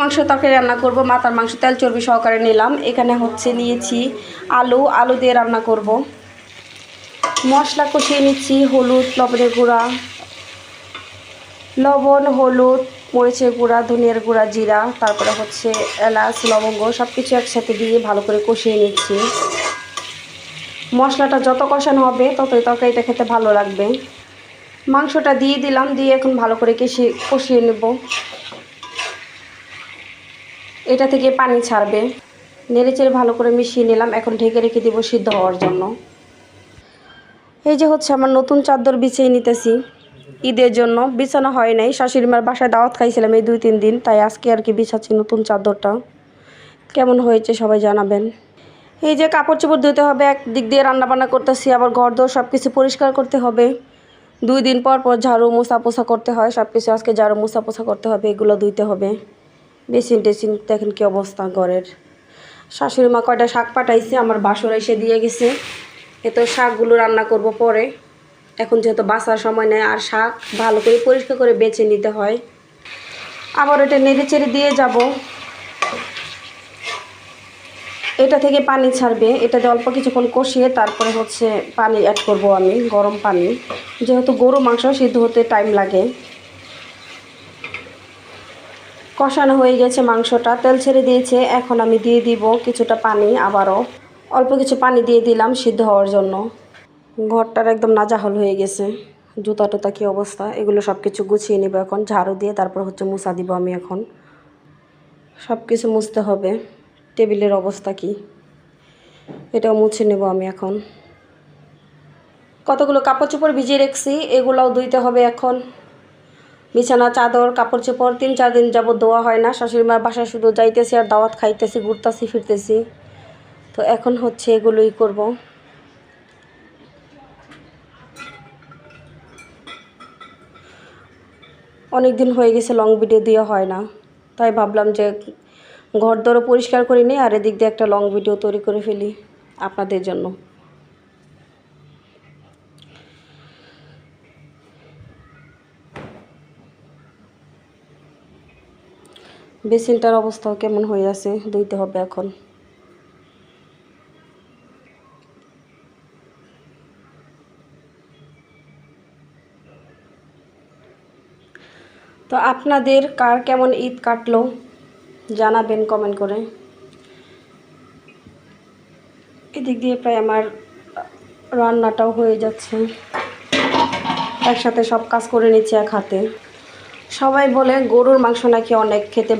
মাংস তরকারি রান্না করব। মাথার মাংস তেল চর্বি সহকারে নিলাম। এখানে হচ্ছে নিয়েছি আলু দিয়ে রান্না করব। মশলা কষিয়ে নিচ্ছি, হলুদ, লবণের গুঁড়া, লবণ, হলুদ, মরিচের গুঁড়া, ধনিয়ার গুঁড়া, জিরা, তারপরে হচ্ছে এলাচ, লবঙ্গ সব কিছু একসাথে দিয়ে ভালো করে কষিয়ে নিচ্ছি। মশলাটা যত কষানো হবে ততই তরকারিটা খেতে ভালো লাগবে। মাংসটা দিয়ে দিলাম, দিয়ে এখন ভালো করে কষিয়ে নেব। এটা থেকে পানি ছাড়বে। নেড়েচেড়ে ভালো করে মিশিয়ে নিলাম। এখন ঢেকে রেখে দেবো সিদ্ধ হওয়ার জন্য। এই যে হচ্ছে আমার নতুন চাদর বিছিয়ে নিতেছি ঈদের জন্য। বিছানো হয় নাই, শাশুড়ি মার বাসায় দাওয়াত খাইছিলাম এই 2-3 দিন, তাই আজকে আর কি বিছাচ্ছি নতুন চাদরটা। কেমন হয়েছে সবাই জানাবেন। এই যে কাপড় চোপড় ধুতে হবে, একদিক দিয়ে রান্নাবান্না করতেছি, আবার ঘর দোর সব কিছু পরিষ্কার করতে হবে। 2 দিন পর পর ঝাড়ু মোছা পোছা করতে হয়, সব কিছু আজকে ঝাড়ু মোছা পোছা করতে হবে, এগুলো ধুইতে হবে। বেসিন টেসিন দেখেন কী অবস্থা ঘরের। শাশুড়ি মা কয়টা শাক পাঠাইছে, আমার বাসর এসে দিয়ে গেছে। এ তো শাকগুলো রান্না করব পরে। এখন যেহেতু বাছার সময় নেই, আর শাক ভালো করে পরিষ্কার করে বেছে নিতে হয়। আবার এটা নেড়ে চেড়ে দিয়ে যাব। এটা থেকে পানি ছাড়বে। এটাতে অল্প কিছুক্ষণ কষিয়ে তারপরে হচ্ছে পানি অ্যাড করব আমি, গরম পানি, যেহেতু গরু মাংস সিদ্ধ হতে টাইম লাগে। কষানো হয়ে গেছে মাংসটা, তেল ছেড়ে দিয়েছে। এখন আমি দিয়ে দিব কিছুটা পানি, আবারও অল্প কিছু পানি দিয়ে দিলাম সিদ্ধ হওয়ার জন্য। ঘরটার একদম নাজাহল হয়ে গেছে। জুতা টুতা কী অবস্থা, এগুলো সব কিছু গুছিয়ে নেব এখন ঝাড়ু দিয়ে। তারপর হচ্ছে মুছা দিব আমি এখন। সব কিছু মুছতে হবে। টেবিলের অবস্থা কি, এটাও মুছে নেব আমি এখন। কতগুলো কাপড় চোপড় ভিজিয়ে রেখেছি, এগুলোও ধুইতে হবে এখন। বিছানা চাদর কাপড় চোপড় 3-4 দিন যাবত ধোয়া হয় না। শাশুড়ি মার বাসায় শুধু যাইতেছি আর দাওয়াত খাইতেছি, ঘুরতেছি ফিরতেছি। তো এখন হচ্ছে এগুলোই করব। অনেক দিন হয়ে গেছে লং ভিডিও দেওয়া হয় না, তাই ভাবলাম যে ঘর দরও পরিষ্কার করে নিই আর এদিক দিয়ে একটা লং ভিডিও তৈরি করে ফেলি আপনাদের জন্য। বেসিনটার অবস্থাও কেমন হয়ে আছে, ধুইতে হবে এখন। তো আপনাদের কার কেমন ঈদ কাটলো জানাবেন কমেন্ট করে। এদিক দিয়ে প্রায় আমার রান্নাটাও হয়ে যাচ্ছে, একসাথে সব কাজ করে নিচ্ছি এক হাতে। সবাই বলে গরুর মাংস নাকি অনেক খেতে